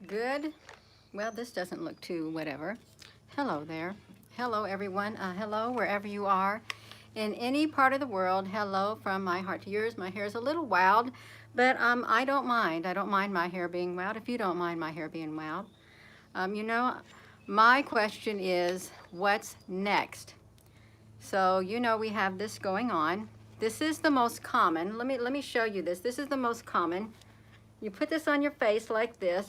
Good. Well, this doesn't look too whatever. Hello there. Hello, everyone. Hello, wherever you are. In any part of the world, hello from my heart to yours. My hair is a little wild, but I don't mind. I don't mind my hair being wild if you don't mind my hair being wild. You know, my question is, what's next? So, we have this going on. This is the most common. Let me show you this. This is the most common. You put this on your face like this.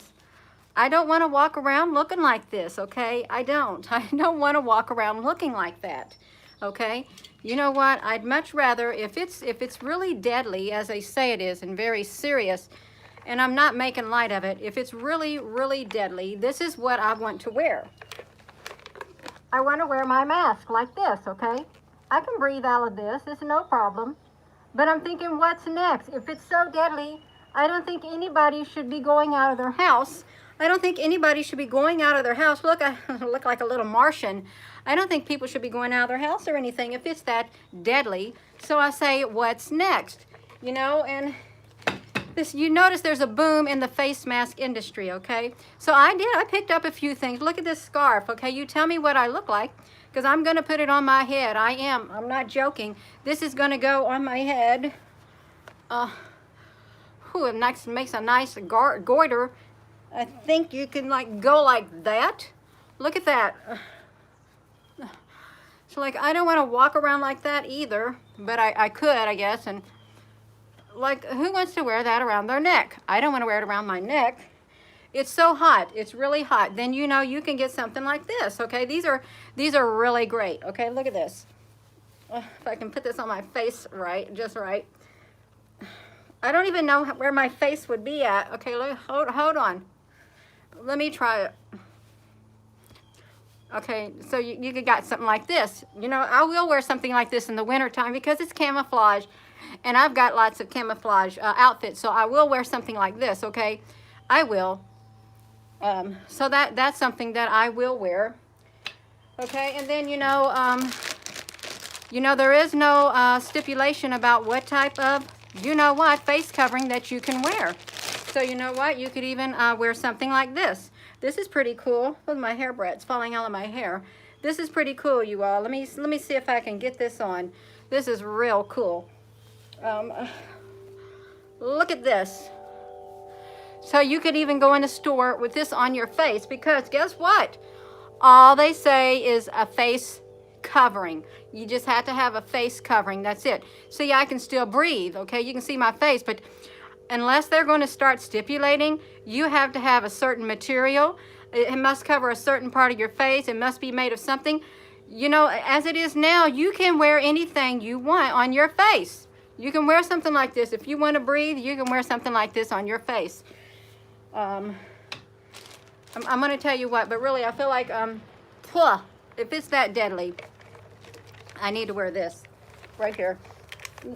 I don't want to walk around looking like this, okay? I don't. I don't want to walk around looking like that, okay? You know what? I'd much rather, if it's really deadly, as they say it is, and very serious, and I'm not making light of it, if it's really, really deadly, this is what I want to wear. I want to wear my mask like this, okay? I can breathe out of this. It's no problem. But I'm thinking, what's next? If it's so deadly, I don't think anybody should be going out of their house. I don't think anybody should be going out of their house. Look, I look like a little Martian. I don't think people should be going out of their house or anything if it's that deadly. So I say, what's next? And this, you notice there's a boom in the face mask industry, okay? So I picked up a few things. Look at this scarf, okay? You tell me what I look like, because I'm gonna put it on my head. I'm not joking. This is gonna go on my head. It makes a nice goiter. I think you can go like that. Look at that. So I don't want to walk around like that either, but I could, I guess. And who wants to wear that around their neck? I don't want to wear it around my neck. It's so hot. It's really hot. Then you can get something like this, okay? These are really great, okay? Look at this. If I can put this on my face just right. I don't even know where my face would be at. Okay, hold on. Let me try it. Okay, so you got something like this. I will wear something like this in the wintertime because it's camouflage. And I've got lots of camouflage outfits, so I will wear something like this, okay? I will. So that's something that I will wear. Okay, and then, there is no stipulation about what type of, face covering that you can wear. So you know what? You could even wear something like this. This is pretty cool. With my hairbraids falling out of my hair. This is pretty cool, you all. Let me see if I can get this on. This is real cool. Look at this. So you could even go in a store with this on your face, because guess what? All they say is a face covering. You just have to have a face covering. That's it. See, I can still breathe, okay? You can see my face, but unless they're going to start stipulating, you have to have a certain material. It must cover a certain part of your face. It must be made of something. As it is now, you can wear anything you want on your face. You can wear something like this. If you want to breathe, you can wear something like this on your face. I'm going to tell you what, but really, I feel like, if it's that deadly, I need to wear this right here.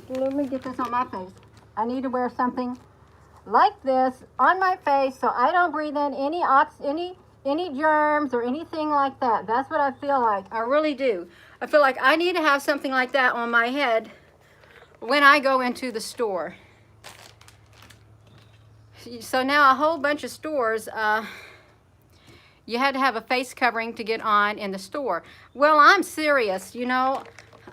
Let me get this on my face. I need to wear something like this on my face so I don't breathe in any germs or anything like that. That's what I feel like. I really do. I feel like I need to have something like that on my head when I go into the store. So now a whole bunch of stores, you had to have a face covering to get on in the store. Well, I'm serious,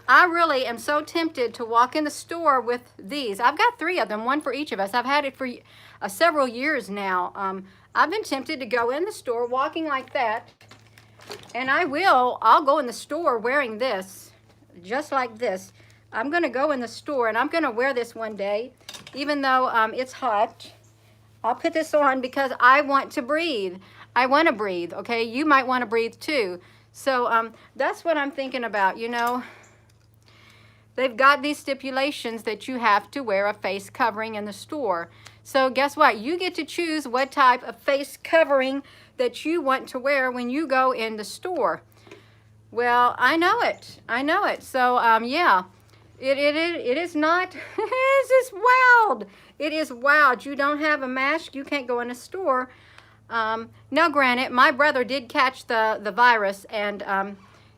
I really am so tempted to walk in the store with these. I've got 3 of them, one for each of us. I've had it for several years now. I've been tempted to go in the store walking like that, and I'll go in the store wearing this, just like this. I'm gonna go in the store and I'm gonna wear this one day, even though it's hot. I'll put this on because I want to breathe. I want to breathe, okay? You might want to breathe too. So that's what I'm thinking about, They've got these stipulations that you have to wear a face covering in the store. So guess what? You get to choose what type of face covering that you want to wear when you go in the store. Well, I know it. I know it. So, yeah, it is not, it's just wild. It is wild. You don't have a mask. You can't go in a store. Now, granted, my brother did catch the virus, and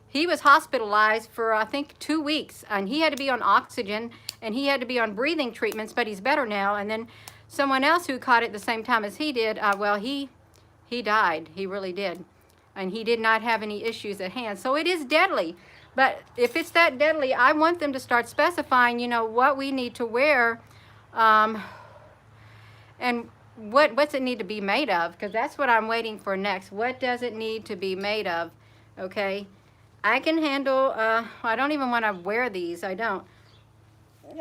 he was hospitalized for, I think, 2 weeks, and he had to be on oxygen, and he had to be on breathing treatments, but he's better now. And then someone else who caught it the same time as he did, well, he He died. He really did. And he did not have any issues at hand. So it is deadly. But if it's that deadly, I want them to start specifying, you know, what we need to wear, and what's it need to be made of, because that's what I'm waiting for next. What does it need to be made of? Okay, I can handle, I don't even want to wear these. I don't.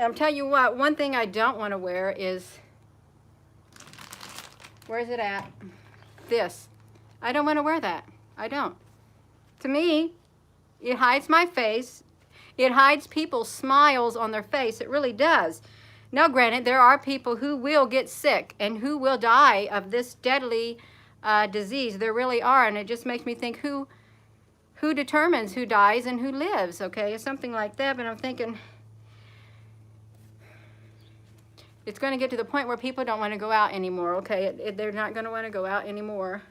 I'll tell you what, one thing I don't want to wear is, where's it at? This. I don't want to wear that. I don't. To me, it hides my face. It hides people's smiles on their face. It really does. Now, granted, there are people who will get sick and who will die of this deadly disease. There really are, and it just makes me think, who determines who dies and who lives, okay? Something like that, but I'm thinking it's going to get to the point where people don't want to go out anymore, okay? They're not going to want to go out anymore.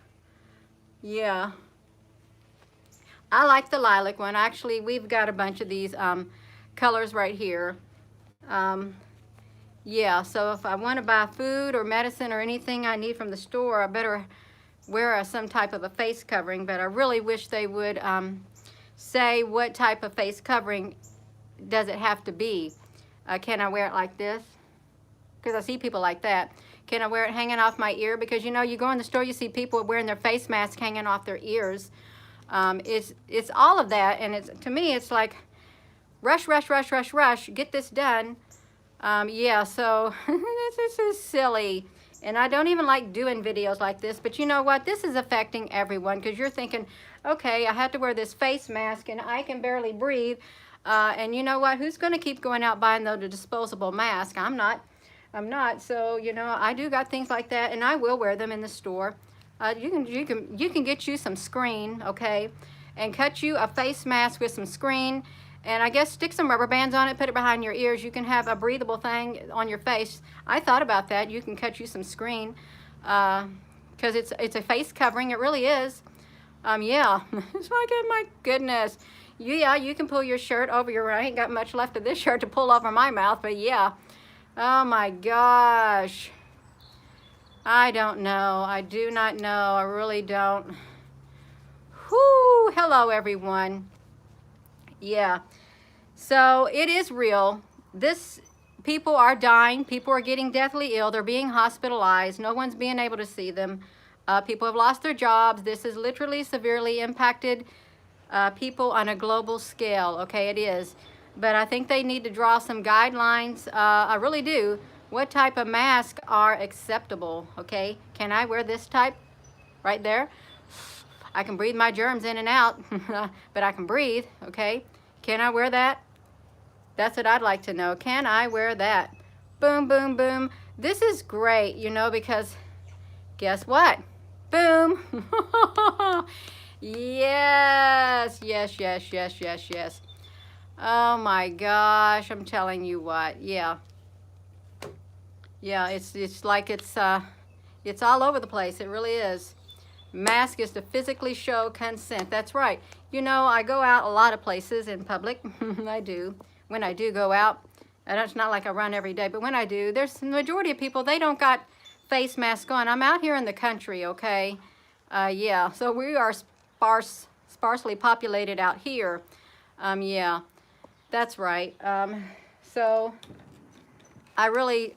Yeah. I like the lilac one. Actually, we've got a bunch of these colors right here. Yeah, so if I want to buy food or medicine or anything I need from the store, I better wear some type of a face covering. But I really wish they would say what type of face covering does it have to be. Can I wear it like this? Because I see people like that. Can I wear it hanging off my ear? Because, you know, you go in the store, you see people wearing their face mask hanging off their ears. It's all of that, and it's, to me, it's like rush, rush, rush, rush, rush, get this done. Yeah, so this is silly, and I don't even like doing videos like this, but you know what, this is affecting everyone, because you're thinking, okay, I have to wear this face mask and I can barely breathe, and you know what, who's going to keep going out buying the disposable mask? I'm not. So, you know, I do got things like that, and I will wear them in the store. You can get you some screen, okay, and cut you a face mask with some screen, and I guess stick some rubber bands on it, put it behind your ears. You can have a breathable thing on your face. I thought about that. You can cut you some screen, because it's a face covering. It really is. Yeah, it's like, oh my goodness. Yeah, you can pull your shirt over your, I ain't got much left of this shirt to pull over my mouth, but yeah. Oh my gosh. I don't know. I do not know. I really don't. Whoo! Hello, everyone. Yeah. So it is real. People are dying. People are getting deathly ill. They're being hospitalized. No one's being able to see them. People have lost their jobs. This has literally severely impacted people on a global scale. Okay, it is. But I think they need to draw some guidelines. I really do. What type of masks are acceptable, okay? Can I wear this type right there? I can breathe my germs in and out, but I can breathe, okay? Can I wear that? That's what I'd like to know. Can I wear that? Boom, boom, boom. This is great, you know, because guess what? Boom. Yes, yes, yes, yes, yes, yes. Oh my gosh, I'm telling you what, yeah. Yeah, it's like it's all over the place. It really is. Mask is to physically show consent. That's right. You know, I go out a lot of places in public. I do. When I do go out, and it's not like I run every day, but when I do, there's the majority of people, they don't got face masks on. I'm out here in the country, okay? Yeah, so we are sparsely populated out here. Yeah, that's right. So I really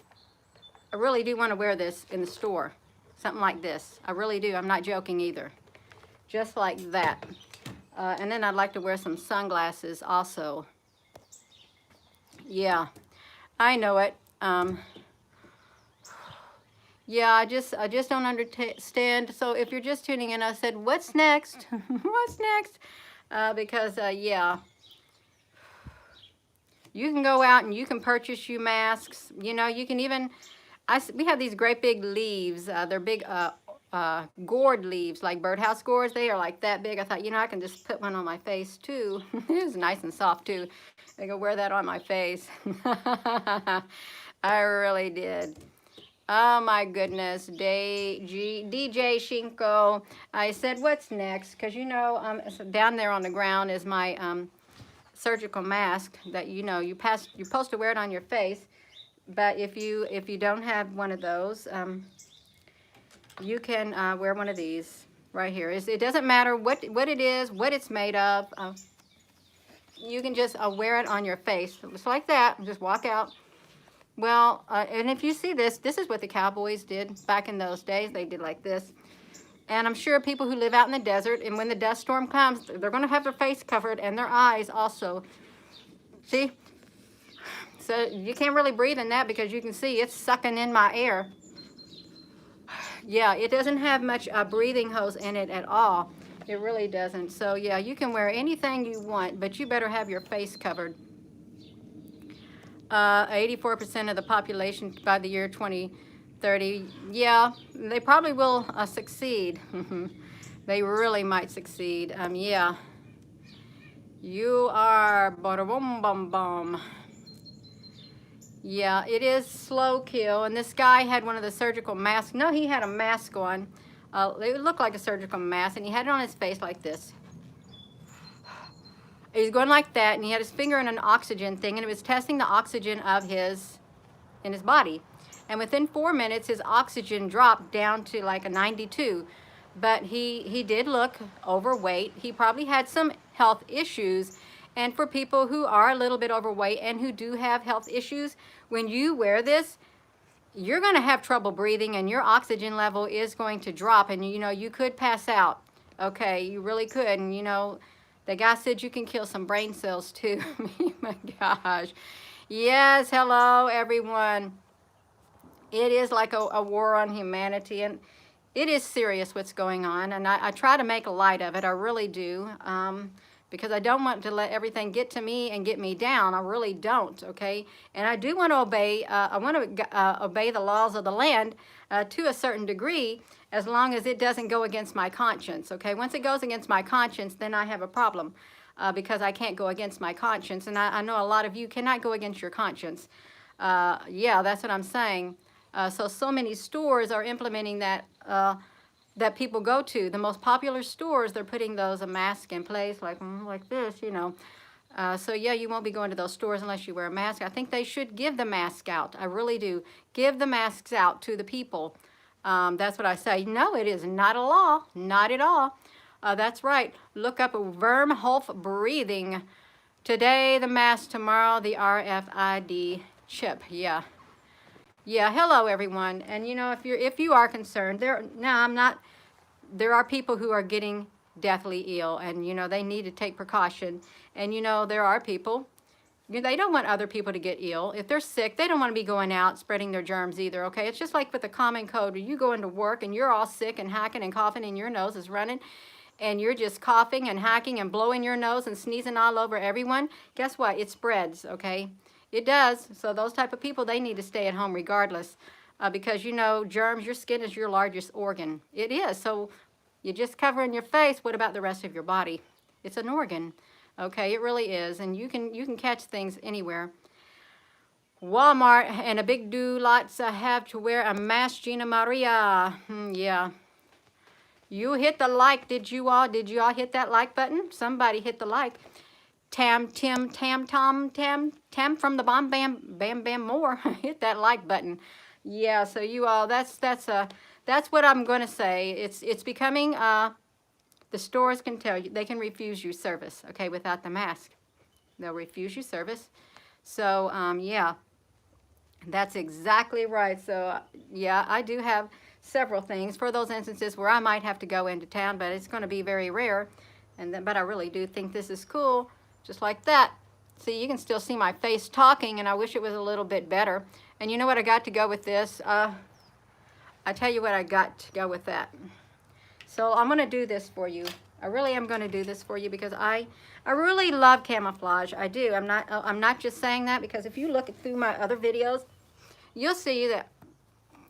do want to wear this in the store. Something like this. I really do. I'm not joking either. Just like that. And then I'd like to wear some sunglasses also. Yeah, I know it. Yeah, I just don't understand. So if you're just tuning in, I said, what's next? What's next? Because, yeah. You can go out and you can purchase you masks. You know, you can even, we have these great big leaves. They're big gourd leaves, like birdhouse gourds. They are like that big. I thought, you know, I can just put one on my face too. It was nice and soft too. I could wear that on my face. I really did. Oh my goodness, DJ Shinko. I said, what's next? Because, you know, so down there on the ground is my surgical mask that, you know, you're supposed to wear it on your face. But if you don't have one of those, you can wear one of these right here. It doesn't matter what it is, what it's made of. You can just wear it on your face, just like that. Just walk out. Well, and if you see this, this is what the cowboys did back in those days. They did like this. And I'm sure people who live out in the desert, and when the dust storm comes, they're going to have their face covered and their eyes also. See? So you can't really breathe in that because you can see it's sucking in my air. Yeah, it doesn't have much breathing hose in it at all. It really doesn't. So yeah, you can wear anything you want, but you better have your face covered. 84% of the population by the year 2030. Yeah, they probably will succeed. They really might succeed. Yeah. You are bum bum bum. Yeah, it is slow kill. And this guy had one of the surgical masks. No, he had a mask on. It looked like a surgical mask, and he had it on his face like this. He was going like that, and he had his finger in an oxygen thing, and it was testing the oxygen in his body. And within 4 minutes, his oxygen dropped down to like a 92. But he did look overweight. He probably had some health issues. And for people who are a little bit overweight and who do have health issues, when you wear this, you're going to have trouble breathing, and your oxygen level is going to drop, and you know, you could pass out. Okay, you really could. And you know, the guy said you can kill some brain cells too. Oh my gosh. Yes, hello everyone. It is like a war on humanity, and it is serious what's going on, and I try to make light of it. I really do, because I don't want to let everything get to me and get me down. I really don't, okay? And I do want to obey, obey the laws of the land to a certain degree, as long as it doesn't go against my conscience, okay? Once it goes against my conscience, then I have a problem, because I can't go against my conscience. And I know a lot of you cannot go against your conscience. Yeah, that's what I'm saying. So many stores are implementing that, that people go to. The most popular stores, they're putting those a mask in place, like this, you know. So yeah, you won't be going to those stores unless you wear a mask. I think they should give the mask out. I really do. Give the masks out to the people. That's what I say. No, it is not a law. Not at all. That's right. Look up Vermhof breathing. Today the mask, tomorrow the RFID chip. Yeah. Yeah, hello everyone. And you know, if you are concerned, there are people who are getting deathly ill, and you know, they need to take precaution. And you know, there are people, they don't want other people to get ill. If they're sick, they don't want to be going out spreading their germs either, okay? It's just like with the common cold, where you go into work and you're all sick and hacking and coughing and your nose is running, and you're just coughing and hacking and blowing your nose and sneezing all over everyone. Guess what? It spreads, okay? It does. So those type of people, they need to stay at home regardless, because you know, germs, your skin is your largest organ. It is. So you're just covering your face. What about the rest of your body? It's an organ. Okay, it really is. And you can catch things anywhere. Walmart and a big do lots have to wear a mask, Gina Maria. Yeah. You hit the like. Did you all hit that like button? Somebody hit the like. Tam from the Bomb Bam Bam Bam More. Hit that like button. Yeah, so you all, that's what I'm going to say. It's becoming, the stores can tell you, they can refuse you service, okay, without the mask. They'll refuse you service. So, yeah, that's exactly right. So, yeah, I do have several things for those instances where I might have to go into town, but it's going to be very rare. But I really do think this is cool. Just like that. See, you can still see my face talking, and I wish it was a little bit better. And you know what I got to go with this? I tell you what I got to go with that. So I'm going to do this for you. I really am going to do this for you because I really love camouflage. I do. I'm not just saying that, because if you look through my other videos, you'll see that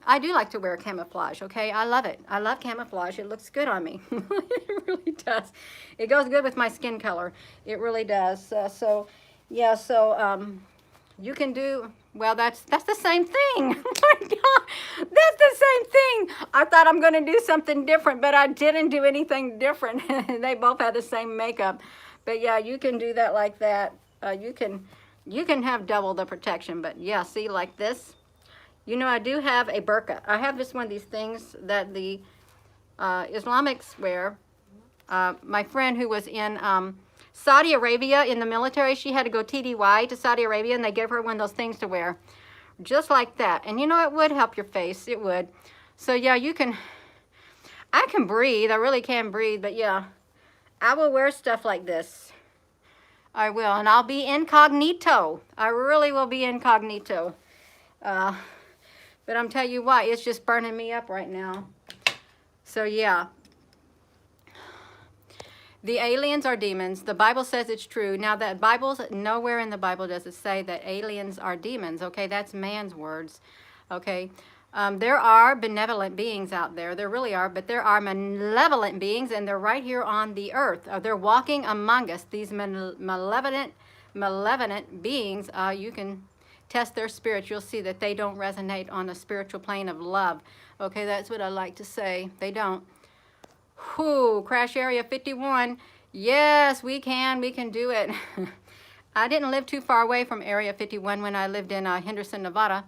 I do like to wear camouflage, okay? I love it. I love camouflage. It looks good on me. It really does. It goes good with my skin color. It really does. Yeah, so you can do, well, that's the same thing. Oh my God, that's the same thing. I thought I'm going to do something different, but I didn't do anything different. They both have the same makeup. But yeah, you can do that like that. You can have double the protection, but yeah, see, like this. You know, I do have a burqa. I have this one of these things that the Islamics wear. My friend who was in Saudi Arabia in the military, she had to go TDY to Saudi Arabia, and they gave her one of those things to wear. Just like that. And you know, it would help your face. It would. So yeah, I can breathe. I really can breathe. But yeah, I will wear stuff like this. I will. And I'll be incognito. I really will be incognito. But I'm telling you what, it's just burning me up right now. So yeah. The aliens are demons. The Bible says it's true. Now that nowhere in the Bible does it say that aliens are demons. Okay, that's man's words. Okay, there are benevolent beings out there. There really are, but there are malevolent beings, and they're right here on the earth. They're walking among us. These malevolent beings. You can test their spirits. You'll see that they don't resonate on a spiritual plane of love. Okay, that's what I like to say. They don't. Whew, crash area 51. Yes, we can do it. I didn't live too far away from area 51 when I lived in Henderson, Nevada.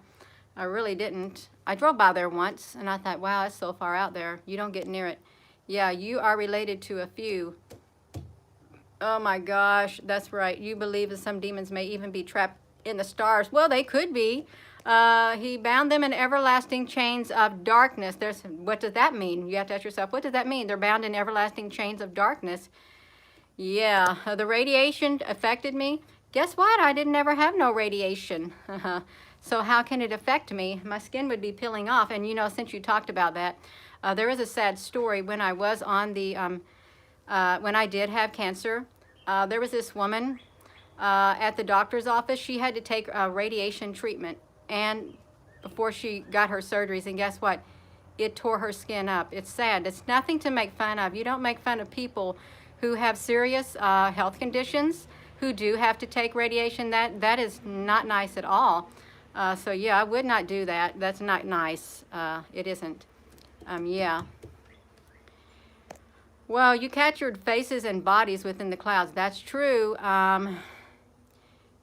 I really didn't. I drove by there once and I thought, wow, it's so far out there. You don't get near it. Yeah, you are related to a few. Oh my gosh, that's right. You believe that some demons may even be trapped in the stars. Well, they could be. He bound them in everlasting chains of darkness. What does that mean? You have to ask yourself, what does that mean? They're bound in everlasting chains of darkness. Yeah, the radiation affected me. Guess what? I didn't ever have no radiation. So how can it affect me? My skin would be peeling off. And you know, since you talked about that, there is a sad story. When I was on the, when I did have cancer, there was this woman at the doctor's office. She had to take radiation treatment. And before she got her surgeries, and guess what? It tore her skin up. It's sad. It's nothing to make fun of. You don't make fun of people who have serious health conditions, who do have to take radiation. That is not nice at all. So yeah, I would not do that. That's not nice. It isn't. Yeah. Well, you captured faces and bodies within the clouds. That's true.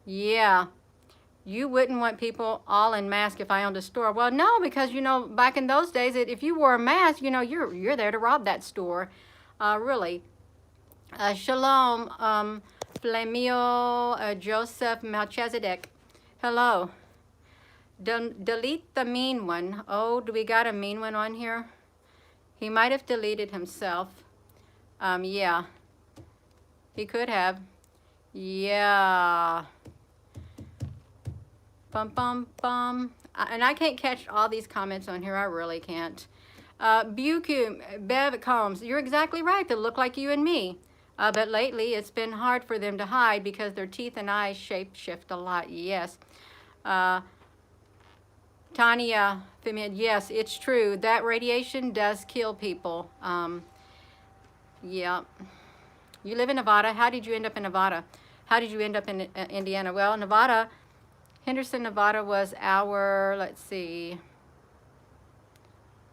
Yeah. You wouldn't want people all in mask if I owned a store. Well, no, because, you know, back in those days, if you wore a mask, you know, you're there to rob that store. Really. Shalom, Flamio Joseph Melchizedek. Hello. Delete the mean one. Oh, do we got a mean one on here? He might have deleted himself. Yeah. He could have. Yeah. Bum, bum, bum. And I can't catch all these comments on here. I really can't. Buku, Bev Combs, you're exactly right. They look like you and me. But lately, it's been hard for them to hide because their teeth and eyes shape shift a lot. Yes. Tanya, yes, it's true. That radiation does kill people. Yeah. You live in Nevada. How did you end up in Nevada? How did you end up in Indiana? Well, Nevada... Henderson, Nevada was our, let's see,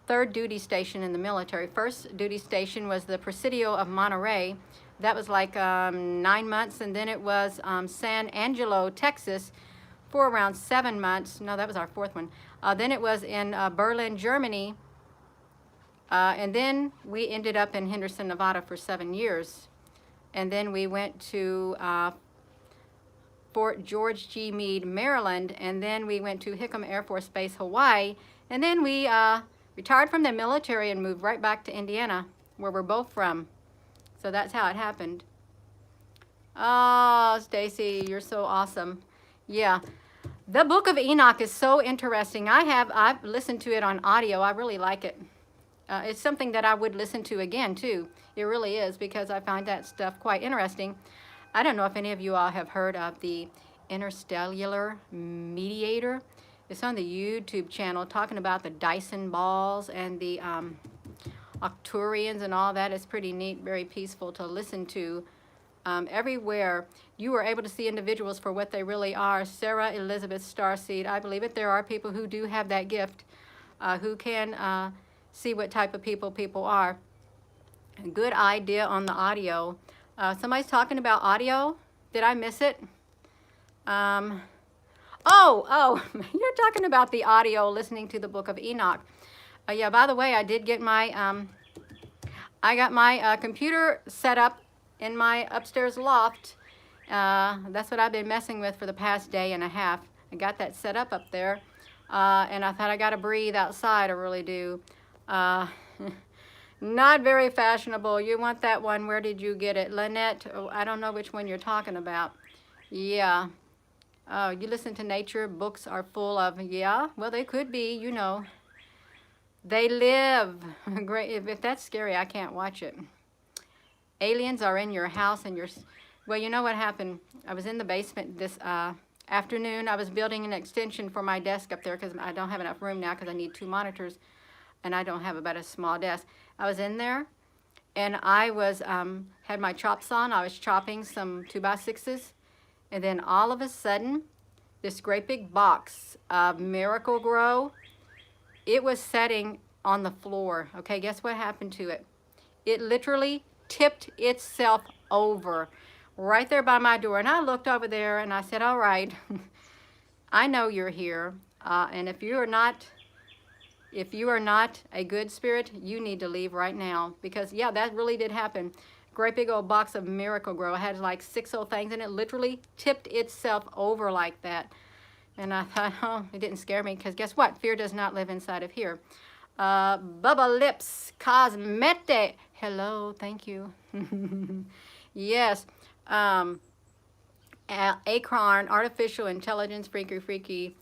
third duty station in the military. First duty station was the Presidio of Monterey. That was like 9 months. And then it was San Angelo, Texas for around 7 months. No, that was our fourth one. Then it was in Berlin, Germany. And then we ended up in Henderson, Nevada for 7 years. And then we went to Fort George G. Meade, Maryland, and then we went to Hickam Air Force Base, Hawaii, and then we retired from the military and moved right back to Indiana, where we're both from. So that's how it happened. Oh, Stacy, you're so awesome. Yeah, the Book of Enoch is so interesting. I've listened to it on audio. I really like it. It's something that I would listen to again too. It really is, because I find that stuff quite interesting. I don't know if any of you all have heard of the interstellar mediator. It's on the YouTube channel talking about the Dyson balls and the Arcturians and all that. It's pretty neat, very peaceful to listen to. Everywhere you are able to see individuals for what they really are. Sarah Elizabeth Starseed, I believe it. There are people who do have that gift, who can see what type of people are. A good idea on the audio. Somebody's talking about audio. Did I miss it? Oh, you're talking about the audio listening to the book of Enoch. Yeah, by the way, I did get my, I got my computer set up in my upstairs loft. That's what I've been messing with for the past day and a half. I got that set up there, and I thought I got to breathe outside. I really do. Not very fashionable. You want that one. Where did you get it? Lynette? Oh, I don't know which one you're talking about. Yeah. Oh, you listen to nature. Books are full of, yeah. Well, they could be, you know. They live. Great. If that's scary, I can't watch it. Aliens are in your house and well, you know what happened? I was in the basement this afternoon. I was building an extension for my desk up there because I don't have enough room now because I need 2 monitors and I don't have about a small desk. I was in there and I was, had my chops on. I was chopping some 2x6s, and then all of a sudden, this great big box of Miracle Grow, it was setting on the floor. Okay, guess what happened to it? It literally tipped itself over right there by my door. And I looked over there and I said, all right, I know you're here. And if you are not a good spirit, you need to leave right now. Because yeah, that really did happen. Great big old box of Miracle Grow. It had like 6 old things and it literally tipped itself over like that. And I thought, oh, it didn't scare me because guess what? Fear does not live inside of here. Bubba Lips Cosmetic. Hello, thank you. Yes. Acorn, Artificial Intelligence, freaky.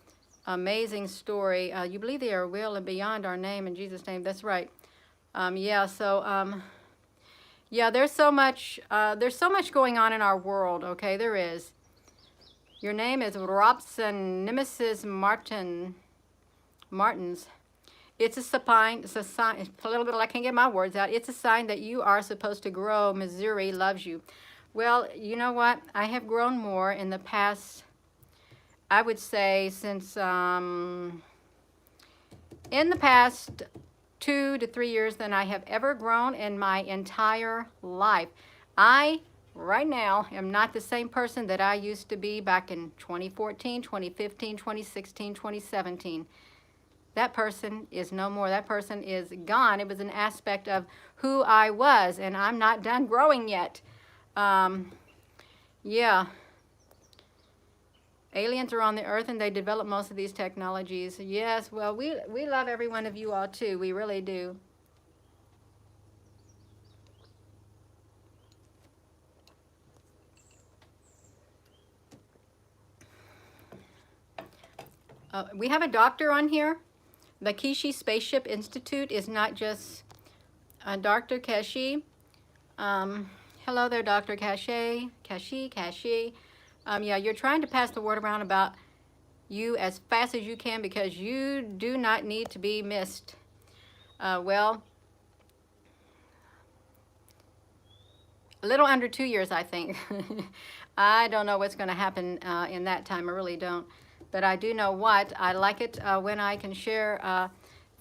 Amazing story. You believe they are real and beyond our name in Jesus' name. That's right. Yeah, so yeah, there's so much going on in our world, okay? There is. Your name is Robson Nemesis Martins. It's a sign, a little bit, I can't get my words out. It's a sign that you are supposed to grow. Missouri loves you. Well, you know what? I have grown more in the past, I would say, since, in the past 2 to 3 years than I have ever grown in my entire life. Right now, am not the same person that I used to be back in 2014, 2015, 2016, 2017. That person is no more. That person is gone. It was an aspect of who I was, and I'm not done growing yet. Yeah. Aliens are on the earth, and they develop most of these technologies. Yes, well, we love every one of you all, too. We really do. We have a doctor on here. The Kishi Spaceship Institute is not just Dr. Kashi. Hello there, Dr. Kashi. Yeah, you're trying to pass the word around about you as fast as you can because you do not need to be missed. Well, a little under 2 years, I think. I don't know what's going to happen in that time. I really don't. But I do know what. I like it when I can share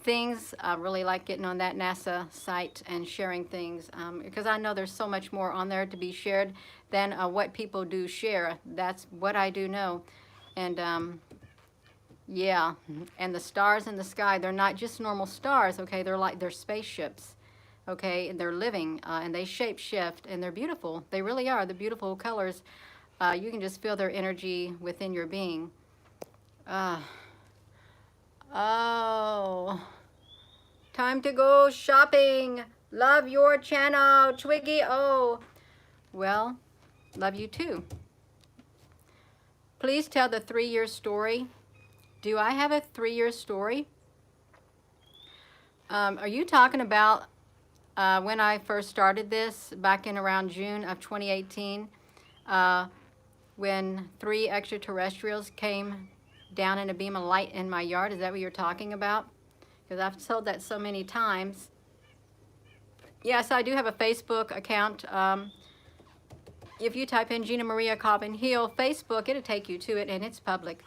things. I really like getting on that NASA site and sharing things because I know there's so much more on there to be shared than what people do share. That's what I do know. And yeah, and the stars in the sky, they're not just normal stars, okay? They're spaceships, okay? And they're living and they shape shift and they're beautiful. They really are. The beautiful colors. You can just feel their energy within your being. Oh, time to go shopping. Love your channel, Twiggy. Oh, well, love you too. Please tell the 3-year story. Do I have a 3-year story? Are you talking about when I first started this back in around June of 2018 when 3 extraterrestrials came down in a beam of light in my yard? Is that what you're talking about? Because I've told that so many times. Yes, I do have a Facebook account. If you type in Gina Maria Cobbin Hill Facebook, it'll take you to it, and it's public.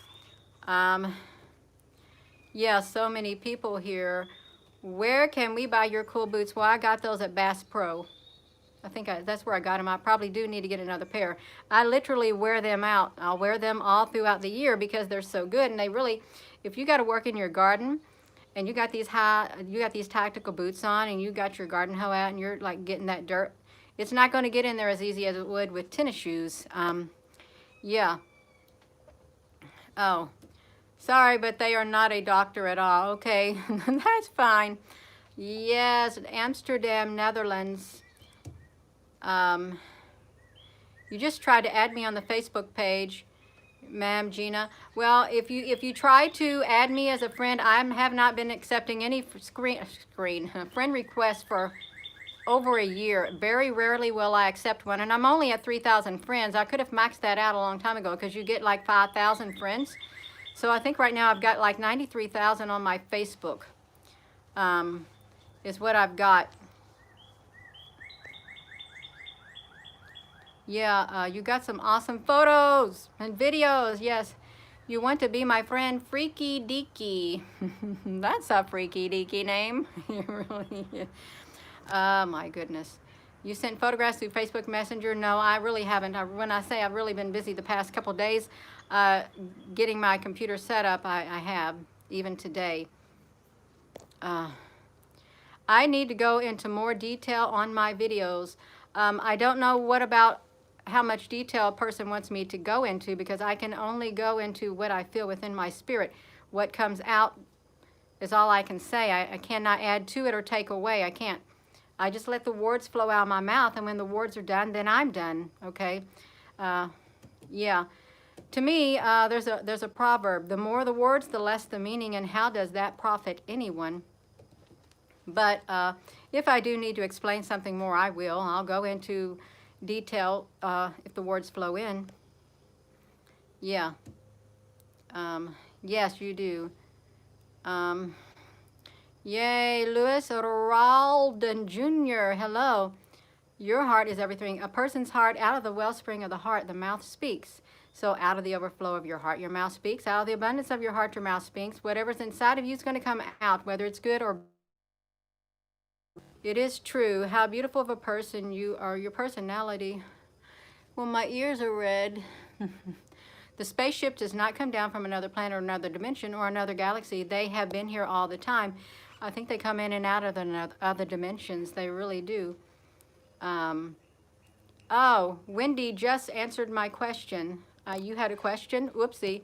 Yeah, so many people here. Where can we buy your cool boots? Well, I got those at Bass Pro. I think that's where I got them. I probably do need to get another pair. I literally wear them out. I'll wear them all throughout the year because they're so good. And they really, if you got to work in your garden and you got these tactical boots on and you got your garden hoe out and you're like getting that dirt, it's not going to get in there as easy as it would with tennis shoes. Yeah. Oh, sorry, but they are not a doctor at all. Okay, that's fine. Yes, Amsterdam, Netherlands. You just tried to add me on the Facebook page, ma'am Gina. Well, if you try to add me as a friend, I have not been accepting any friend requests for over a year. Very rarely will I accept one, and I'm only at 3,000 friends. I could have maxed that out a long time ago because you get like 5,000 friends. So I think right now I've got like 93,000 on my Facebook, is what I've got. Yeah, you got some awesome photos and videos. Yes, you want to be my friend, Freaky Deaky. That's a freaky deaky name. You really. Oh my goodness. You sent photographs through Facebook Messenger? No, I really haven't. When I say I've really been busy the past couple days getting my computer set up, I have, even today. I need to go into more detail on my videos. I don't know what about how much detail a person wants me to go into because I can only go into what I feel within my spirit. What comes out is all I can say. I cannot add to it or take away. I can't. I just let the words flow out of my mouth, and when the words are done, then I'm done, okay? Yeah. To me, there's a proverb. The more the words, the less the meaning, and how does that profit anyone? But if I do need to explain something more, I will. I'll go into detail if the words flow in. Yeah. Yes, you do. Yay, Louis Ralden Jr., hello. Your heart is everything. A person's heart, out of the wellspring of the heart, the mouth speaks. So out of the overflow of your heart, your mouth speaks. Out of the abundance of your heart, your mouth speaks. Whatever's inside of you is going to come out, whether it's good or bad. It is true. How beautiful of a person you are, your personality. Well, my ears are red. The spaceship does not come down from another planet or another dimension or another galaxy. They have been here all the time. I think they come in and out of the other dimensions. They really do. Oh, Wendy just answered my question. You had a question? Whoopsie.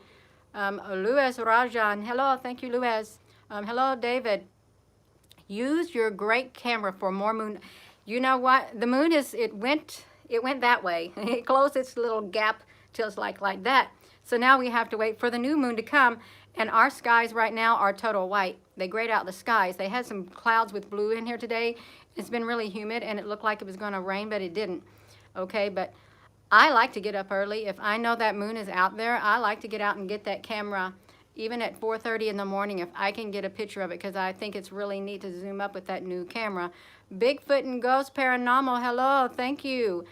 Louis Rajan. Hello. Thank you, Louis. Hello, David. Use your great camera for more moon. You know what? The moon it went that way. It closed its little gap till it's like that. So now we have to wait for the new moon to come, and our skies right now are total white. They grayed out the skies. They had some clouds with blue in here today. It's been really humid, and it looked like it was going to rain, but it didn't. Okay, but I like to get up early. If I know that moon is out there, I like to get out and get that camera, even at 4:30 in the morning, if I can get a picture of it, because I think it's really neat to zoom up with that new camera. Bigfoot and Ghost Paranormal, hello, thank you.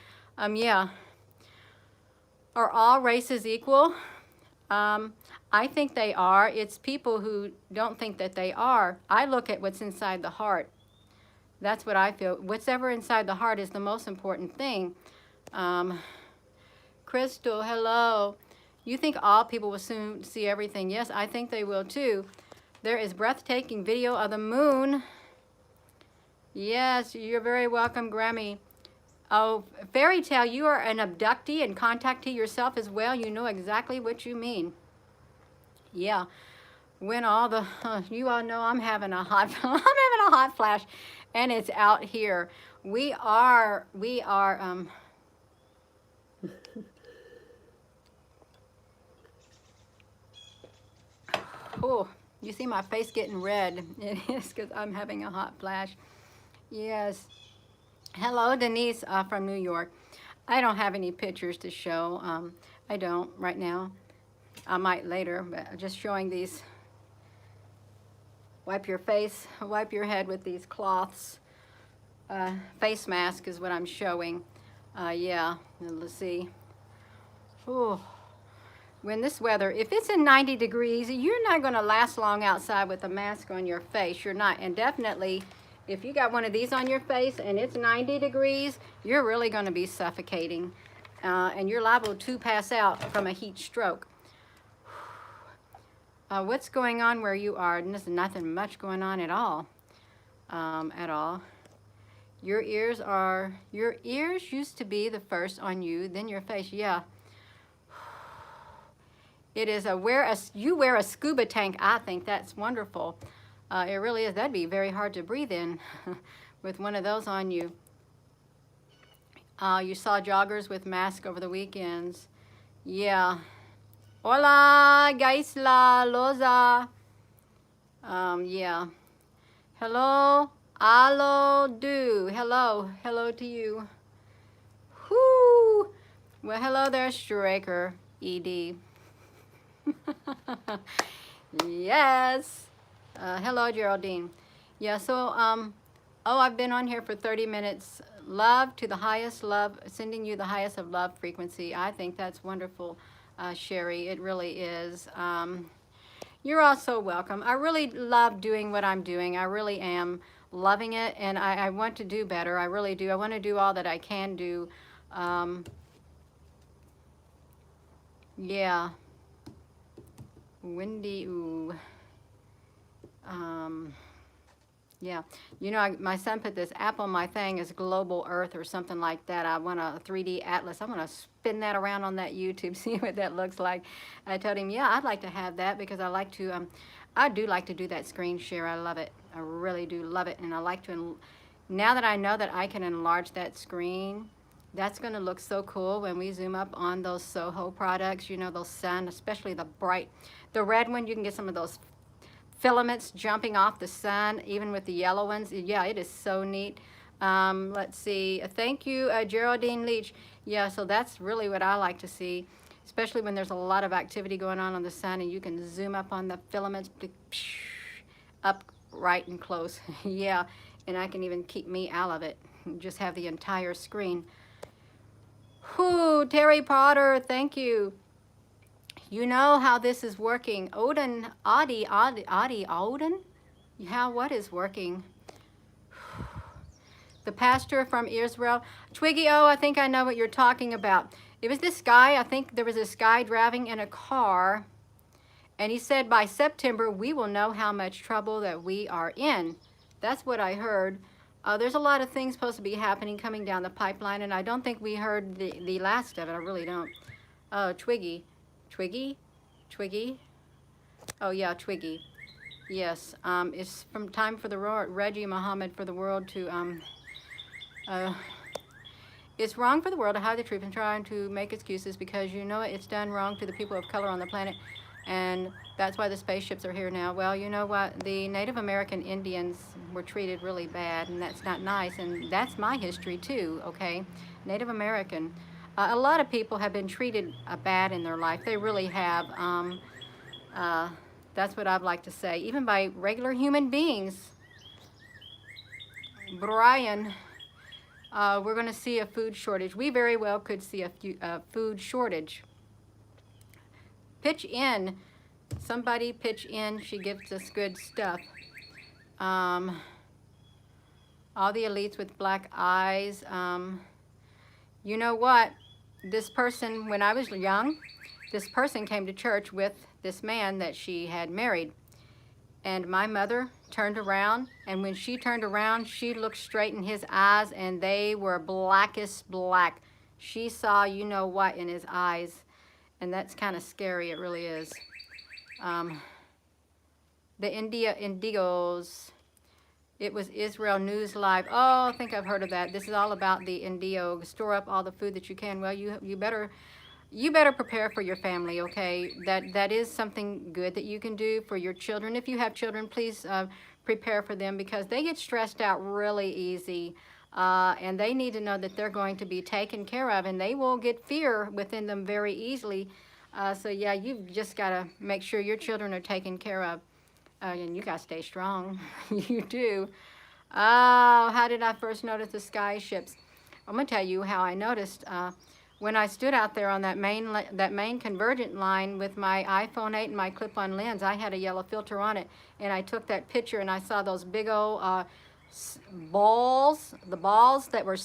Yeah. Are all races equal? I think they are. It's people who don't think that they are. I look at what's inside the heart. That's what I feel. Whatever inside the heart is the most important thing. Crystal, hello. You think all people will soon see everything? Yes, I think they will too. There is breathtaking video of the moon. Yes, you're very welcome, Grammy. Oh, Fairy Tale, you are an abductee and contactee yourself as well. You know exactly what you mean. Yeah. When all the, you all know I'm having a hot, I'm having a hot flash, and it's out here. We are, oh, you see my face getting red. It is because I'm having a hot flash. Yes. Hello, Denise from New York. I don't have any pictures to show. I don't right now. I might later, but I'm just showing these. Wipe your face, wipe your head with these cloths. Face mask is what I'm showing. Yeah, let's see. Ooh. When this weather, if it's in 90 degrees, you're not going to last long outside with a mask on your face. You're not. And definitely if you got one of these on your face and it's 90 degrees, you're really going to be suffocating. And you're liable to pass out from a heat stroke. What's going on where you are? And there's nothing much going on at all. Your ears used to be the first on you, then your face. Yeah. It is you wear a scuba tank. I think that's wonderful. It really is. That'd be very hard to breathe in with one of those on you. You saw joggers with masks over the weekends. Yeah. Hola, Gaisla, Loza. Yeah. Hello, alo, do. Hello to you. Whoo. Well, hello there, Straker, ED. Yes. Hello, Geraldine. Yeah, so, I've been on here for 30 minutes. Love to the highest love, sending you the highest of love frequency. I think that's wonderful, Sherry. It really is. You're also welcome. I really love doing what I'm doing. I really am loving it, and I want to do better. I really do. I want to do all that I can do. Yeah. Windy, ooh. Yeah, you know, my son put this app on my thing as Global Earth or something like that. I want a 3D atlas. I'm going to spin that around on that YouTube, see what that looks like. I told him, yeah, I'd like to have that because I like to, I do like to do that screen share. I love it. I really do love it. And I like to, now that I know that I can enlarge that screen, that's going to look so cool when we zoom up on those Soho products, you know, those sun, especially the bright, the red one. You can get some of those filaments jumping off the sun, even with the yellow ones. Yeah, it is so neat. Let's see. Thank you, Geraldine Leach. Yeah, so that's really what I like to see, especially when there's a lot of activity going on the sun and you can zoom up on the filaments up right and close. Yeah, and I can even keep me out of it. Just have the entire screen. Whoo, Terry Potter, thank you. You know how this is working. Odin, Odin? What is working? The pastor from Israel. Twiggy, oh, I think I know what you're talking about. It was this guy, I think there was this guy driving in a car, and he said by September, we will know how much trouble that we are in. That's what I heard. There's a lot of things supposed to be happening coming down the pipeline, and I don't think we heard the last of it. I really don't. Oh, Twiggy. Twiggy? Oh yeah, Twiggy. Yes, it's from time for the Reggie Muhammad for the world to, it's wrong for the world to hide the truth and trying to make excuses because you know it's done wrong to the people of color on the planet, and that's why the spaceships are here now. Well, you know what? The Native American Indians were treated really bad, and that's not nice, and that's my history too, okay? Native American. A lot of people have been treated bad in their life. They really have. That's what I'd like to say. Even by regular human beings. Brian, we're going to see a food shortage. We very well could see a food shortage. Pitch in. Somebody pitch in. She gives us good stuff. All the elites with black eyes. You know what? This person, when I was young, this person came to church with this man that she had married. And my mother turned around, and when she turned around, she looked straight in his eyes, and they were blackest black. She saw you know what in his eyes, and that's kind of scary. It really is. The Indigos. It was Israel News Live. Oh, I think I've heard of that. This is all about the Indio. Store up all the food that you can. Well, you better prepare for your family, okay? That is something good that you can do for your children. If you have children, please prepare for them because they get stressed out really easy. And they need to know that they're going to be taken care of, and they will get fear within them very easily. So yeah, you've just got to make sure your children are taken care of. And you got to stay strong. You do. Oh, how did I first notice the sky ships? I'm going to tell you how I noticed. When I stood out there on that main convergent line with my iPhone 8 and my clip-on lens, I had a yellow filter on it, and I took that picture, and I saw those big old balls, the balls that were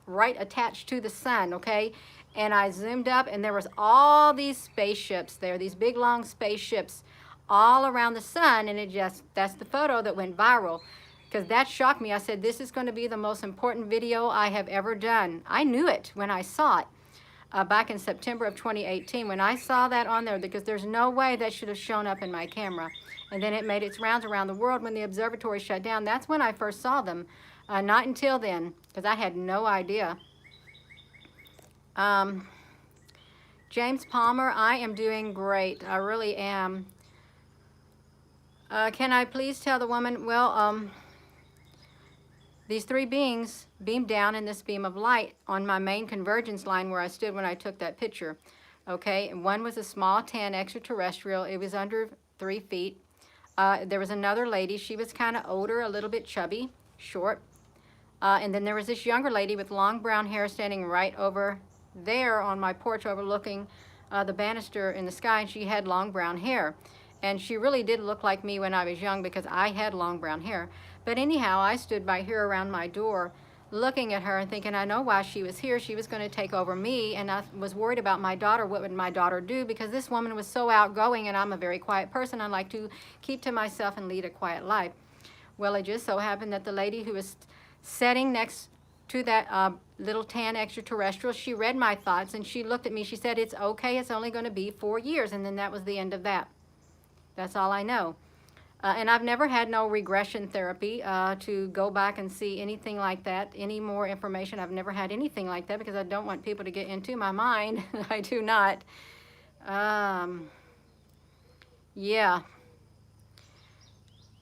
right attached to the sun, okay? And I zoomed up and there was all these spaceships there, these big long spaceships all around the sun, and it just, that's the photo that went viral because that shocked me. I said, this is going to be the most important video I have ever done. I knew it when I saw it. Back in September of 2018 when I saw that on there, because there's no way that should have shown up in my camera. And then it made its rounds around the world when the observatory shut down. That's when I first saw them. Not until then, because I had no idea. James Palmer, I am doing great. I really am. Can I please tell the woman, well, these three beings beamed down in this beam of light on my main convergence line where I stood when I took that picture. Okay, and one was a small tan extraterrestrial. It was under 3 feet. There was another lady. She was kind of older, a little bit chubby, short. And then there was this younger lady with long brown hair standing right over there on my porch overlooking the banister in the sky, and she had long brown hair. And she really did look like me when I was young because I had long brown hair. But anyhow, I stood by here around my door looking at her and thinking, I know why she was here. She was going to take over me, and I was worried about my daughter. What would my daughter do? Because this woman was so outgoing, and I'm a very quiet person. I like to keep to myself and lead a quiet life. Well, it just so happened that the lady who was sitting next to that little tan extraterrestrial, she read my thoughts, and she looked at me. She said, it's okay. It's only going to be 4 years. And then that was the end of that. That's all I know. And I've never had no regression therapy to go back and see anything like that, any more information. I've never had anything like that because I don't want people to get into my mind. I do not. Yeah.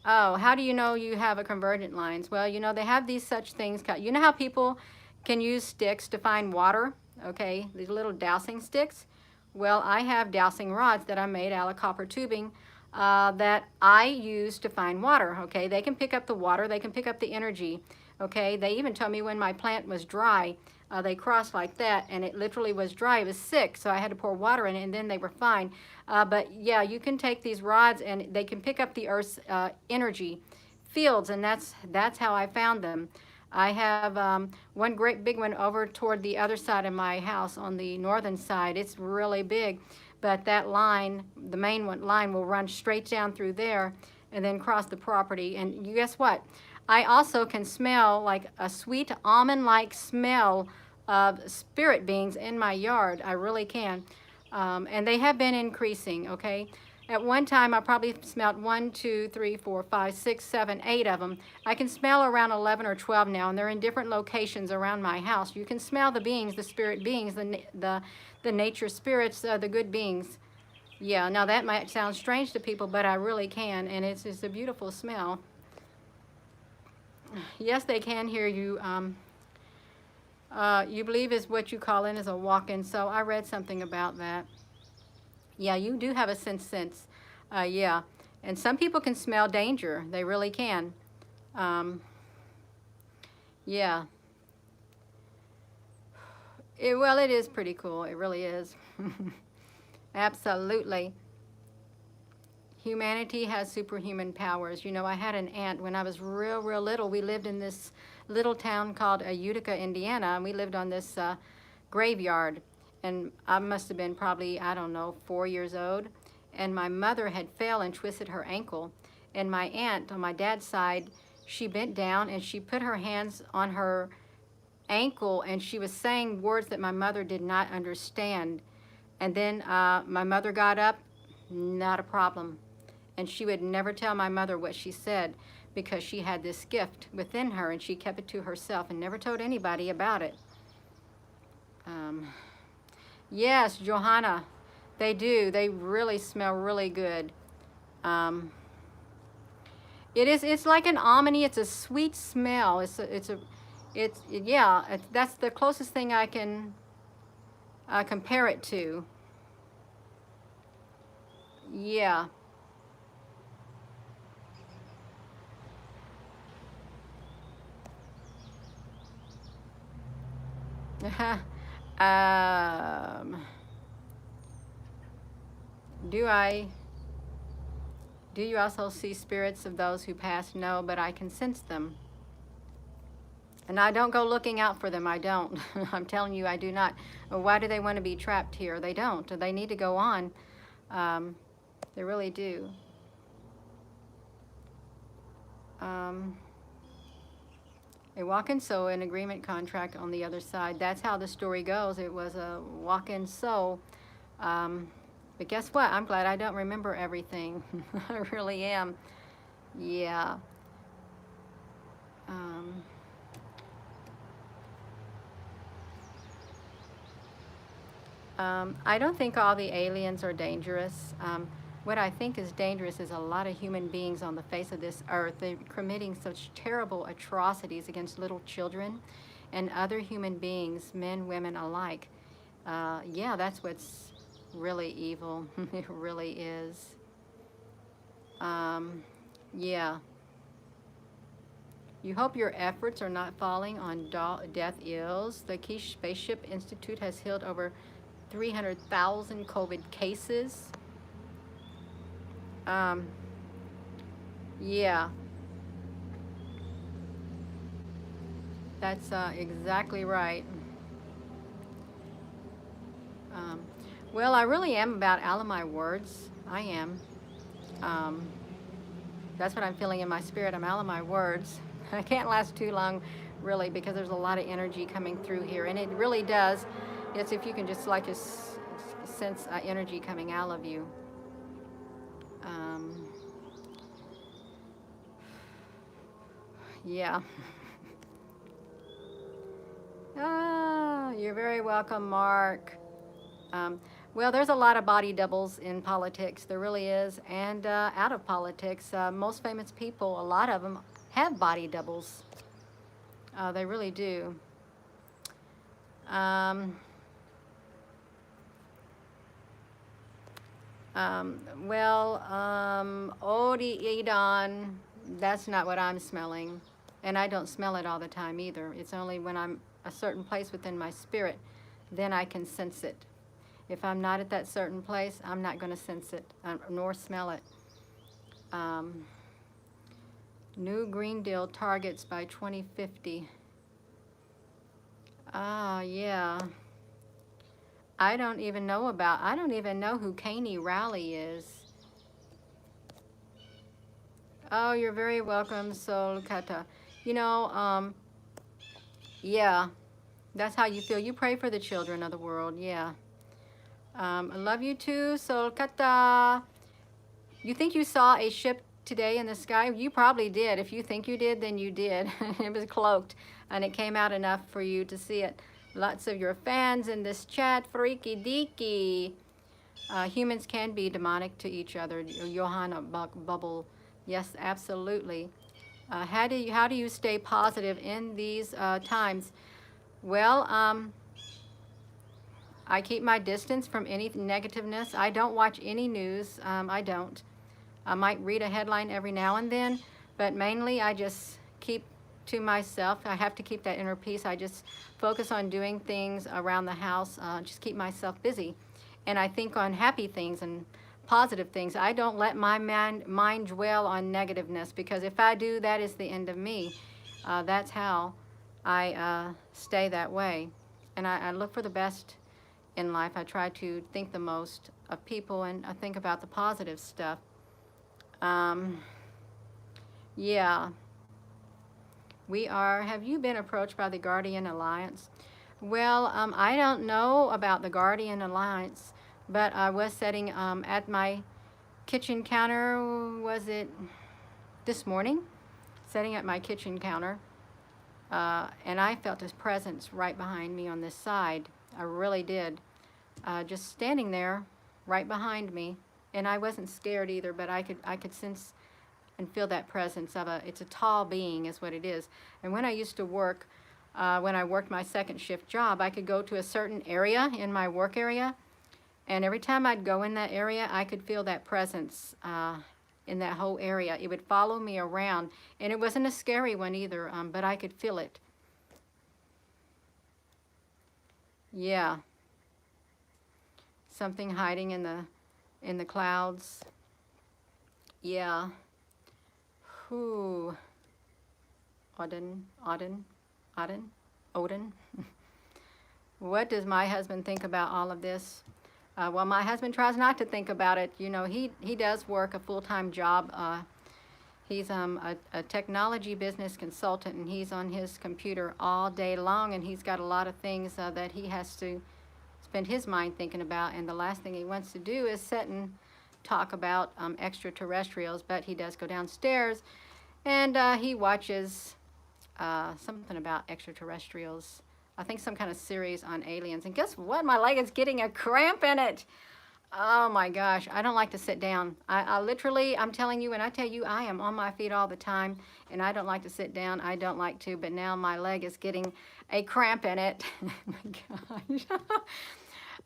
Oh, how do you know you have a convergent lines? Well, you know, they have these such things. You know how people can use sticks to find water? Okay, these little dowsing sticks. Well, I have dowsing rods that I made out of copper tubing that I use to find water, okay? They can pick up the water, they can pick up the energy, okay? They even told me when my plant was dry, they crossed like that, and it literally was dry. It was sick, so I had to pour water in it, and then they were fine. But yeah, you can take these rods, and they can pick up the Earth's energy fields, and that's how I found them. I have one great big one over toward the other side of my house on the northern side. It's really big. But that line, the main line, will run straight down through there and then cross the property. And you guess what? I also can smell like a sweet almond-like smell of spirit beings in my yard. I really can. And they have been increasing, okay? At one time, I probably smelled 1, 2, 3, 4, 5, 6, 7, 8 of them. I can smell around 11 or 12 now, and they're in different locations around my house. You can smell the beings, the spirit beings, the nature spirits, the good beings. Yeah, now that might sound strange to people, but I really can, and it's a beautiful smell. Yes, they can hear you. You believe is what you call in as a walk-in, so I read something about that. Yeah, you do have a sense. Yeah, and some people can smell danger. They really can. Yeah. Well, it is pretty cool. It really is. Absolutely. Humanity has superhuman powers. You know, I had an aunt when I was real little. We lived in this little town called Utica, Indiana, and we lived on this graveyard. And I must have been probably, I don't know, 4 years old. And my mother had fell and twisted her ankle. And my aunt on my dad's side, she bent down and she put her hands on her ankle, and she was saying words that my mother did not understand. And then my mother got up, not a problem. And she would never tell my mother what she said because she had this gift within her, and she kept it to herself and never told anybody about it. Yes, Johanna, they do. They really smell really good. It's like an almondy. It's a sweet smell. That's the closest thing I can compare it to. Yeah. um, do you also see spirits of those who passed? No, but I can sense them. And I don't go looking out for them. I don't. I'm telling you, I do not. Why do they want to be trapped here? They don't. They need to go on. They really do. A walk-in sew, an agreement contract on the other side. That's how the story goes. It was a walk-in sew. But guess what? I'm glad I don't remember everything. I really am. Yeah. I don't think all the aliens are dangerous. What I think is dangerous is a lot of human beings on the face of this earth. They're committing such terrible atrocities against little children and other human beings, men, women alike. Yeah, that's what's really evil. It really is. Yeah. You hope your efforts are not falling on death ills. The Key Spaceship Institute has healed over 300,000 COVID cases. Yeah, that's exactly right. Well, I really am about out of my words. I am. Um, that's what I'm feeling in my spirit. I'm out of my words. I can't last too long, really, because there's a lot of energy coming through here, and it really does. It's if you can just like just sense energy coming out of you. Yeah. Ah, you're very welcome, Mark. Well, there's a lot of body doubles in politics. There really is. And out of politics, most famous people, a lot of them have body doubles. They really do. Odie Edon, that's not what I'm smelling. And I don't smell it all the time either. It's only when I'm a certain place within my spirit, then I can sense it. If I'm not at that certain place, I'm not going to sense it nor smell it. New Green Deal targets by 2050. Yeah. I don't even know who Caney Rowley is. Oh, you're very welcome, Solkata. You know, yeah, that's how you feel. You pray for the children of the world, yeah. I love you too, Solkata. You think you saw a ship today in the sky? You probably did. If you think you did, then you did. It was cloaked, and it came out enough for you to see it. Lots of your fans in this chat, freaky deaky. Humans can be demonic to each other. Johanna Bubble, yes, absolutely. How do you stay positive in these times? Well, I keep my distance from any negativeness. I don't watch any news. I don't. I might read a headline every now and then, but mainly I just keep to myself. I have to keep that inner peace. I just focus on doing things around the house, just keep myself busy. And I think on happy things and positive things. I don't let my mind dwell on negativeness, because if I do, that is the end of me. That's how I stay that way. And I look for the best in life. I try to think the most of people, and I think about the positive stuff. Yeah. Have you been approached by the Guardian Alliance? Well, I don't know about the Guardian Alliance, but I was sitting at my kitchen counter, was it this morning? Sitting at my kitchen counter, and I felt his presence right behind me on this side. I really did. Just standing there right behind me, and I wasn't scared either, but I could sense and feel that presence of it's a tall being is what it is. And when I used to work, when I worked my second shift job, I could go to a certain area in my work area, and every time I'd go in that area, I could feel that presence in that whole area. It would follow me around, and it wasn't a scary one either, but I could feel it. Yeah. Something hiding in the clouds. Yeah. Whew. Auden. Odin. What does my husband think about all of this? Well, my husband tries not to think about it. You know, he does work a full-time job. He's a technology business consultant, and he's on his computer all day long, and he's got a lot of things that he has to spend his mind thinking about, and the last thing he wants to do is sit and talk about extraterrestrials, but he does go downstairs, and he watches something about extraterrestrials. I think some kind of series on aliens. And guess what? My leg is getting a cramp in it. Oh my gosh, I don't like to sit down. I literally, I'm telling you, and I tell you, I am on my feet all the time, and I don't like to sit down. I don't like to, but now my leg is getting a cramp in it. Oh my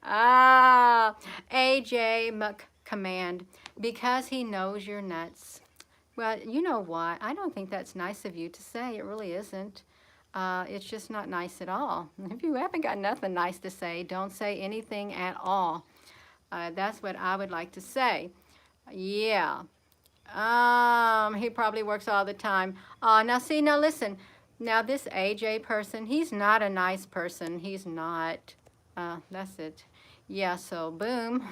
gosh. AJ McCommand, because he knows you're nuts. Well, you know what? I don't think that's nice of you to say. It really isn't. It's just not nice at all. If you haven't got nothing nice to say, don't say anything at all. That's what I would like to say. Yeah. He probably works all the time. Now see, now listen. Now this AJ person, he's not a nice person. He's not. That's it. Yeah, so boom.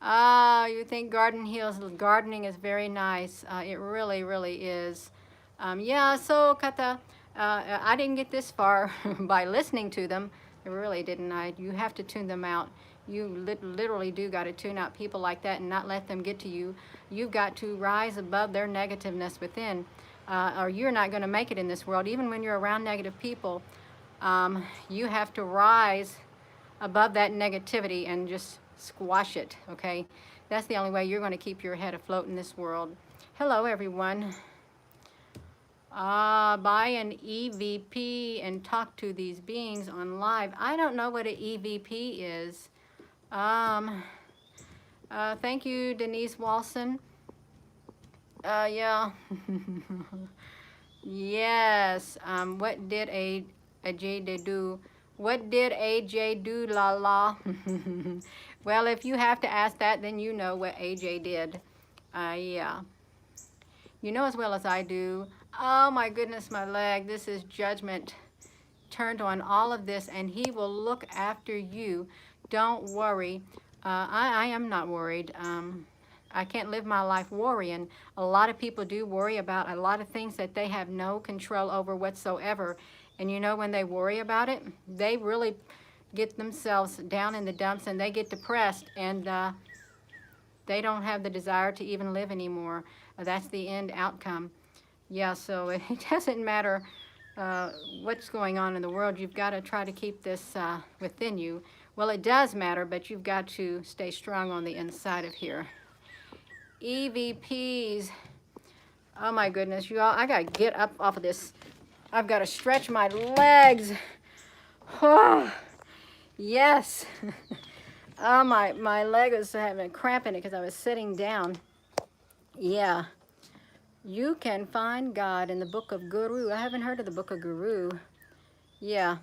You think gardening is very nice. It really, really is. Yeah, so Kata, I didn't get this far by listening to them. I really didn't. You have to tune them out. You literally do got to tune out people like that and not let them get to you. You've got to rise above their negativeness within, or you're not going to make it in this world. Even when you're around negative people, you have to rise above that negativity and just squash it, okay? That's the only way you're going to keep your head afloat in this world. Hello, everyone. Buy an EVP and talk to these beings on live. I don't know what an EVP is. Thank you, Denise Walson. Yeah. Yes. What did AJ do? What did AJ do, la la? Well, if you have to ask that, then you know what AJ did. Yeah. You know as well as I do. Oh my goodness, my leg. This is judgment turned on all of this, and he will look after you. Don't worry. I am not worried. I can't live my life worrying. A lot of people do worry about a lot of things that they have no control over whatsoever. And you know, when they worry about it, they really get themselves down in the dumps, and they get depressed, and they don't have the desire to even live anymore. That's the end outcome. Yeah, so it doesn't matter what's going on in the world. You've got to try to keep this within you. Well, it does matter, but you've got to stay strong on the inside of here. EVPs. Oh my goodness, you all, I gotta get up off of this. I've got to stretch my legs. Oh, yes. Oh, my leg was having a cramp in it because I was sitting down. Yeah. You can find God in the book of Guru. I haven't heard of the book of Guru. Yeah.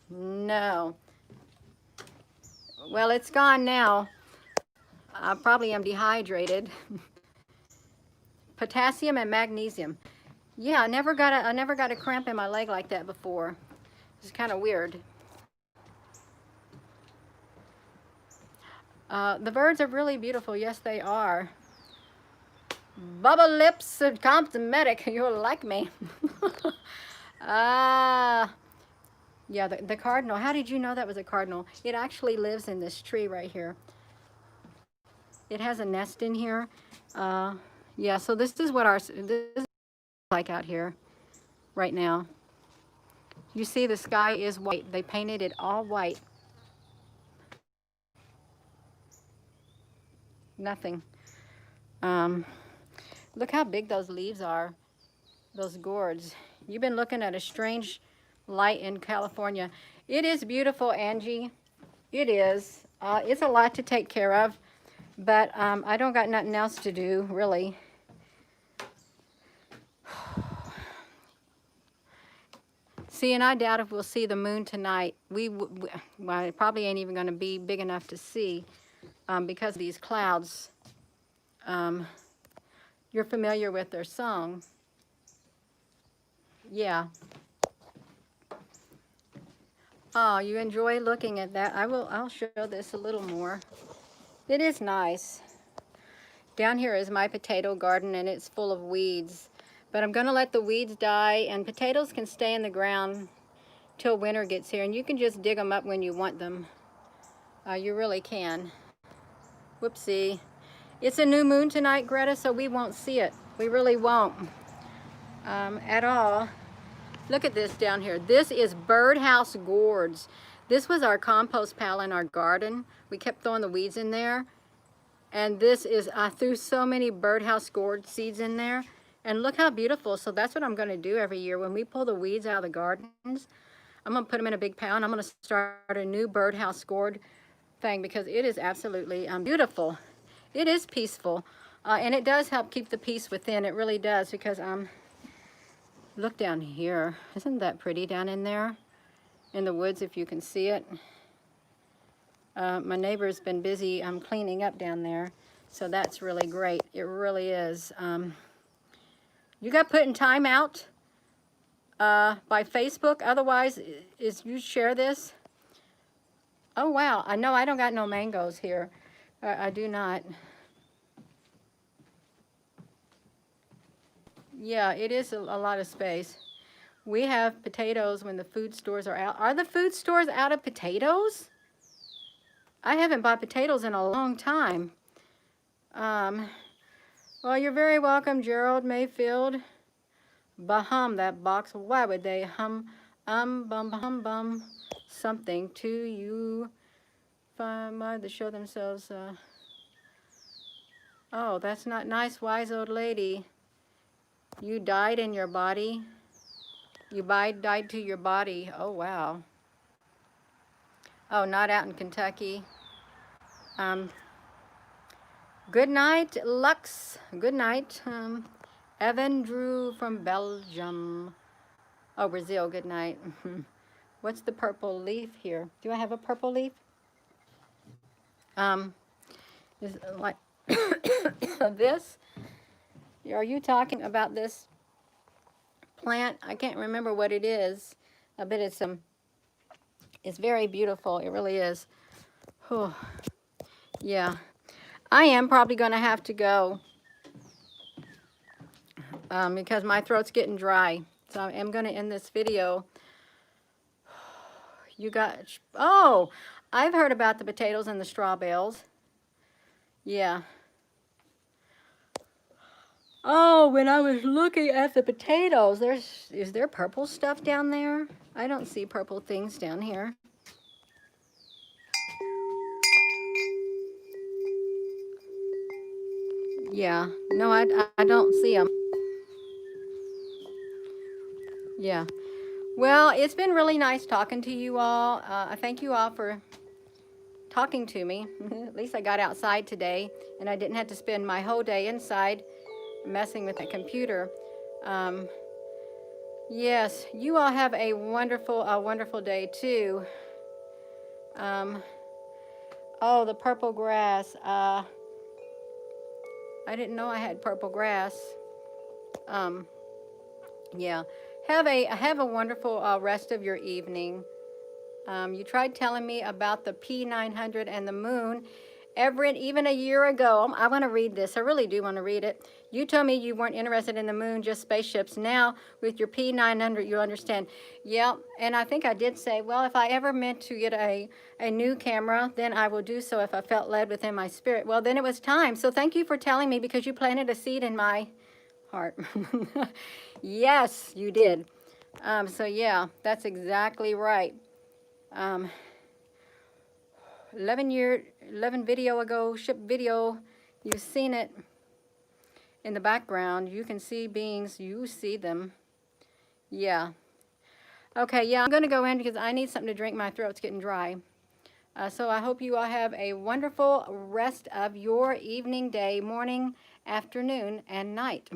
No. Well, it's gone now. I probably am dehydrated. Potassium and magnesium. Yeah, I never got a cramp in my leg like that before. It's kind of weird. The birds are really beautiful. Yes, they are. Bubble lips and cosmetic. You'll like me. Yeah, the cardinal. How did you know that was a cardinal? It actually lives in this tree right here. It has a nest in here. Yeah, so this is what this is like out here right now. You see the sky is white. They painted it all white. Nothing. Look how big those leaves are, those gourds. You've been looking at a strange light in California. It is beautiful, Angie. It is. It's a lot to take care of, but I don't got nothing else to do, really. See, and I doubt if we'll see the moon tonight. Well, it probably ain't even going to be big enough to see because of these clouds. You're familiar with their song. Yeah. Oh, you enjoy looking at that? I'll show this a little more. It is nice. Down here is my potato garden, and it's full of weeds. But I'm gonna let the weeds die, and potatoes can stay in the ground till winter gets here, and you can just dig them up when you want them. You really can. Whoopsie. It's a new moon tonight, Greta, so we won't see it. We really won't at all. Look at this down here. This is birdhouse gourds. This was our compost pile in our garden. We kept throwing the weeds in there. And this is, I threw so many birdhouse gourd seeds in there. And look how beautiful. So that's what I'm going to do every year. When we pull the weeds out of the gardens, I'm going to put them in a big pile, and I'm going to start a new birdhouse gourd thing, because it is absolutely beautiful. It is peaceful. And it does help keep the peace within. It really does, because look down here. Isn't that pretty down in there? In the woods, if you can see it. My neighbor's been busy cleaning up down there. So that's really great. It really is. You got put in timeout by Facebook. Otherwise, you share this. Oh, wow. I know I don't got no mangoes here. I do not. Yeah, it is a lot of space. We have potatoes when the food stores are out. Are the food stores out of potatoes? I haven't bought potatoes in a long time. Well, you're very welcome, Gerald Mayfield. Bahum, that box. Why would they bum something to you? To show themselves. Oh, that's not nice, wise old lady. You died in your body. You died to your body. Oh, wow. Oh, not out in Kentucky. Good night, Lux. Good night. Evan Drew from Belgium. Oh, Brazil, good night. What's the purple leaf here? Do I have a purple leaf? Is it like this? Are you talking about this plant? I can't remember what it is. I bet it's very beautiful. It really is. Oh, yeah. I am probably going to have to go because my throat's getting dry. So I am going to end this video. Oh, I've heard about the potatoes and the straw bales. Yeah. Oh, when I was looking at the potatoes, is there purple stuff down there? I don't see purple things down here. Yeah, no, I don't see them. Yeah. Well, it's been really nice talking to you all. I thank you all for talking to me. At least I got outside today, and I didn't have to spend my whole day inside messing with the computer. Yes, you all have a wonderful day too. Oh, the purple grass. I didn't know I had purple grass. Yeah. Have a wonderful rest of your evening. You tried telling me about the P900 and the moon. Everett, even a year ago, I want to read this. I really do want to read it. You told me you weren't interested in the moon, just spaceships. Now, with your P900, you understand. Yeah, and I think I did say, well, if I ever meant to get a new camera, then I will do so if I felt led within my spirit. Well, then it was time. So thank you for telling me, because you planted a seed in my heart. Yes, you did. So yeah, that's exactly right. 11 video ago, shipped video, you've seen it in the background. You can see beings, you see them. Yeah. Okay, yeah, I'm going to go in because I need something to drink. My throat's getting dry. So I hope you all have a wonderful rest of your evening, day, morning, afternoon, and night.